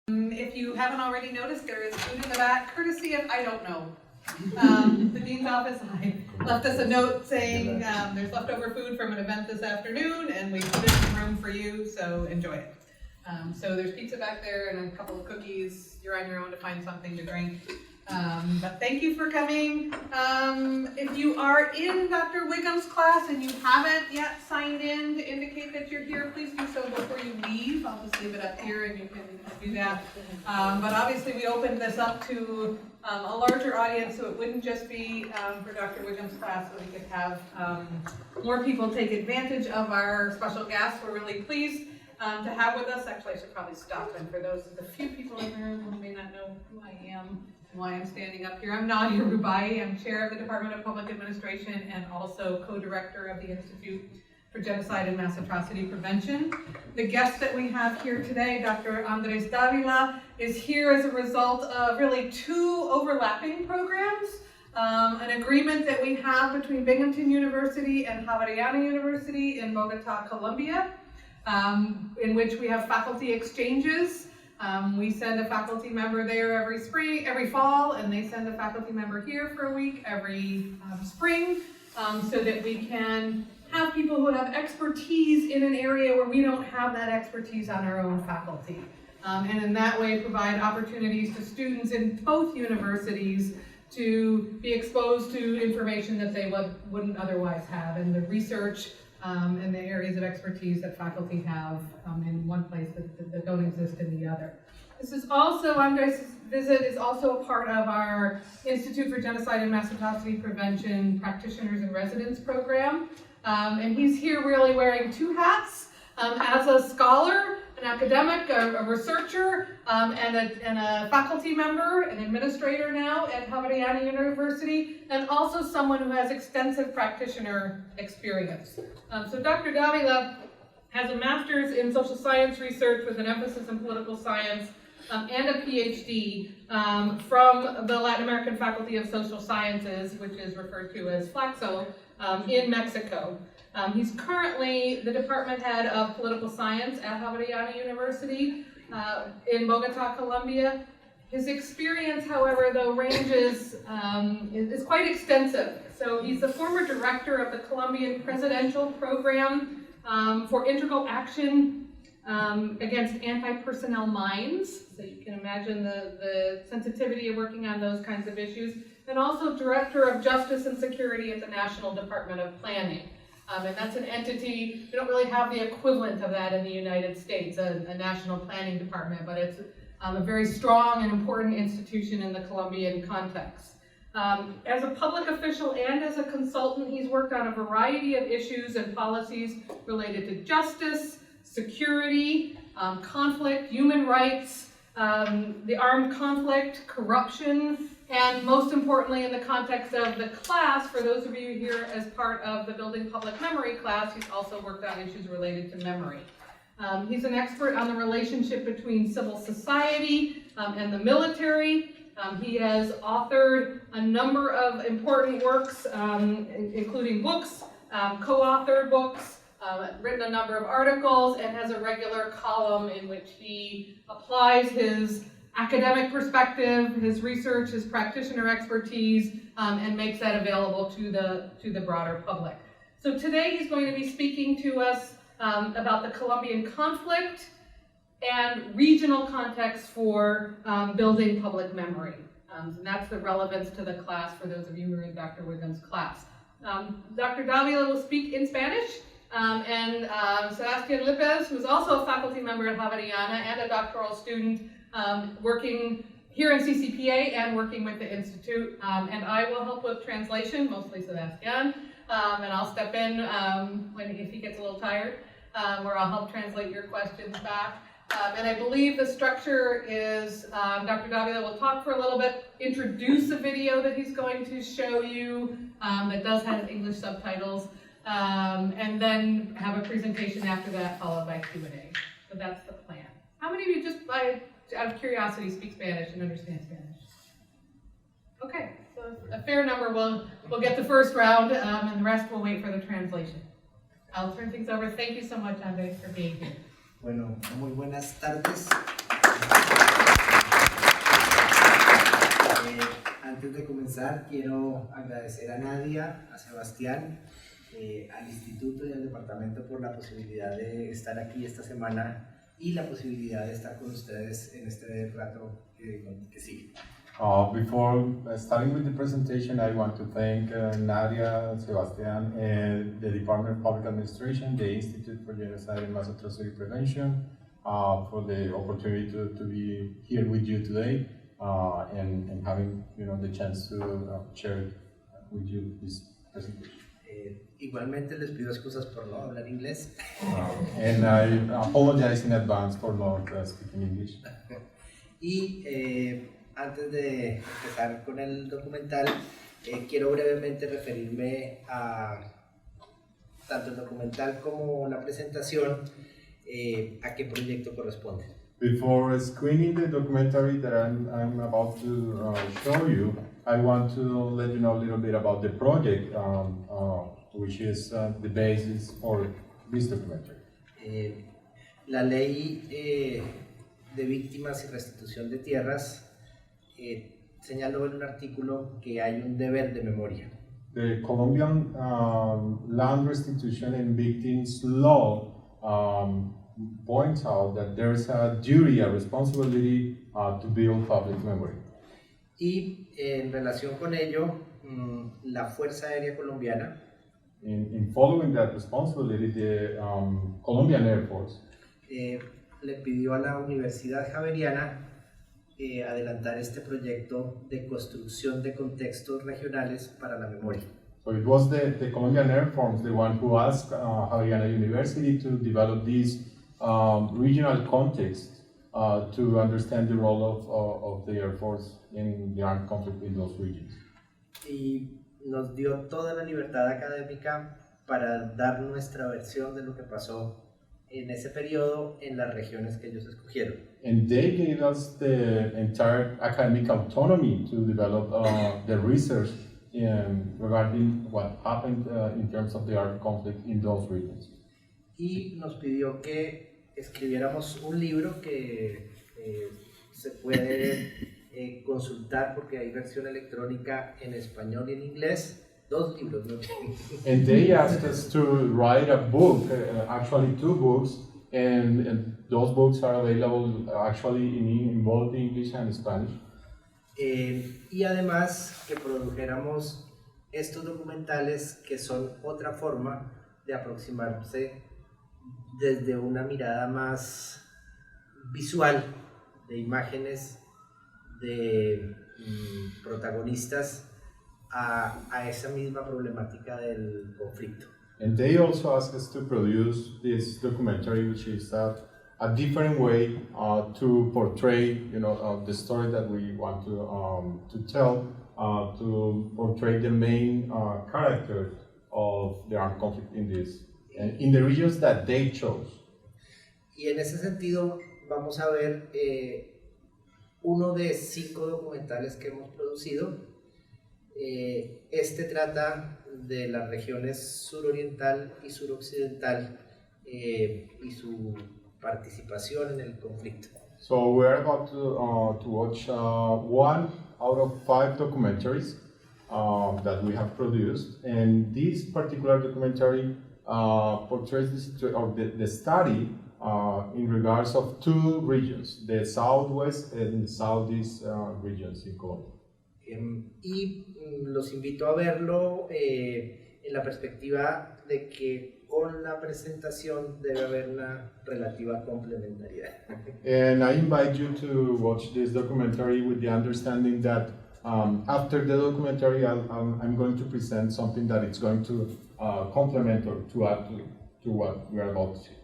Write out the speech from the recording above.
If you haven't already noticed, there is food in the back, courtesy of I don't know. The dean's office left us a note saying there's leftover food from an event this afternoon, and we put it in the room for you, so enjoy it. So there's pizza back there and a couple of cookies. You're on your own to find something to drink. But thank you for coming. If you are in Dr. Wiggum's class and you haven't yet signed in to indicate that you're here, please do so before you leave. I'll just leave it up here and you can do that. But obviously we opened this up to a larger audience, so it wouldn't just be for Dr. Wiggum's class, so we could have more people take advantage of our special guests. We're really pleased to have with us. Actually, I should probably stop, and for the few people in the room who may not know who I am, why I'm standing up here. I'm Nadia Rubai. I'm chair of the Department of Public Administration and also co-director of the Institute for Genocide and Mass Atrocity Prevention. The guest that we have here today, Dr. Andres Davila, is here as a result of really two overlapping programs. An agreement that we have between Binghamton University and Javeriana University in Bogota, Colombia, in which we have faculty exchanges. We send a faculty member there every fall, and they send a faculty member here for a week every spring, so that we can have people who have expertise in an area where we don't have that expertise on our own faculty. And in that way provide opportunities to students in both universities to be exposed to information that they wouldn't otherwise have, and the research and the areas of expertise that faculty have in one place that don't exist in the other. This is also, Andres' visit is also a part of our Institute for Genocide and Mass Atrocity Prevention Practitioners and Residents program. And he's here really wearing two hats, as a scholar, an academic, a researcher, and a faculty member, an administrator now at Javeriana University, and also someone who has extensive practitioner experience. So Dr. Davila has a master's in social science research with an emphasis in political science and a PhD from the Latin American Faculty of Social Sciences, which is referred to as FLACSO, in Mexico. He's currently the department head of political science at Javeriana University in Bogota, Colombia. His experience, however, though, ranges, is quite extensive. So he's the former director of the Colombian Presidential Program for Integral Action against Anti-Personnel Mines. So you can imagine the sensitivity of working on those kinds of issues. And also Director of Justice and Security at the National Department of Planning. And that's an entity, we don't really have the equivalent of that in the United States, a national planning department, but it's a very strong and important institution in the Colombian context. As a public official and as a consultant, he's worked on a variety of issues and policies related to justice, security, conflict, human rights, the armed conflict, corruption, and most importantly in the context of the class, for those of you here as part of the Building Public Memory class, he's also worked on issues related to memory. He's an expert on the relationship between civil society and the military. He has authored a number of important works, including books, co-authored books, written a number of articles, and has a regular column in which he applies his academic perspective, his research, his practitioner expertise, and makes that available to the broader public. So today he's going to be speaking to us about the Colombian conflict and regional context for building public memory. And that's the relevance to the class for those of you who are in Dr. Wiggum's class. Dr. Davila will speak in Spanish, and Sebastian Lopez, who is also a faculty member at Javeriana and a doctoral student, working here in CCPA and working with the Institute, and I will help with translation, mostly Sebastian, and I'll step in if he gets a little tired, where I'll help translate your questions back. And I believe the structure is Dr. Davila will talk for a little bit, introduce a video that he's going to show you that does have English subtitles, and then have a presentation after that followed by Q&A. So that's the plan. How many of you just out of curiosity speak Spanish and understand Spanish? Okay, so a fair number will get the first round, and the rest will wait for the translation. I'll turn things over. Thank you so much, Andres, for being here. Bueno, muy buenas tardes. Antes de comenzar, quiero agradecer a Nadia, a Sebastián, al Instituto y al Departamento por la posibilidad de estar aquí esta semana y la posibilidad de estar con ustedes en este rato que sigue. Before starting with the presentation, I want to thank Nadia, Sebastián, and the Department of Public Administration, the Institute for Genocide and Mass Atrocity Prevention, for the opportunity to be here with you today and having the chance to share with you this presentation. Igualmente les pido excusas por no hablar inglés. And I apologize in advance for not speaking English. Y antes de empezar con el documental, quiero brevemente referirme a tanto el documental como la presentación, a qué proyecto corresponde. Before screening the documentary that I'm about to show you, I want to let you know a little bit about the project, which is the basis for this documentary. La ley de víctimas y restitución de tierras señaló en un artículo que hay un deber de memoria. The Colombian Land Restitution and Victims Law points out that there is a duty, a responsibility to build public memory. Y en relación con ello, la Fuerza Aérea Colombiana In following that responsibility, the Colombian Air Force le pidió a la Universidad Javeriana adelantar este proyecto de construcción de contextos regionales para la memoria. So it was the Colombian Air Force, the one who asked Javeriana University to develop this regional context to understand the role of the Air Force in the armed conflict in those regions. Y nos dio toda la libertad académica para dar nuestra versión de lo que pasó en ese periodo en las regiones que ellos escogieron. And they gave us the entire academic autonomy to develop the research regarding what happened in terms of the armed conflict in those regions. Y nos pidió que escribiéramos un libro que se puede consultar porque hay versión electrónica en español y en inglés. Dos libros, ¿no? And they asked us to write a book, actually 2 books, and those books are available actually in both English and Spanish. Y además que produjéramos estos documentales que son otra forma de aproximarse desde una mirada más visual, de imágenes, de protagonistas a esa misma problemática del conflicto. And they also asked us to produce this documentary, which is a different way to portray, the story that we want to tell, to portray the main characters of the armed conflict in the regions that they chose. Y en ese sentido vamos a ver uno de 5 documentales que hemos producido. Este trata de las regiones suroriental y suroccidental y su participación en el conflicto. So we're about to watch 1 out of 5 documentaries that we have produced, and this particular documentary portrays the study in regards of 2 regions, the southwest and southeast regions in Colombia. Y los invito a verlo en la perspectiva de que con la presentación debe haber una relativa complementariedad. And I invite you to watch this documentary with the understanding that after the documentary I'm going to present something that it's going to complement or to add to what we are about to see.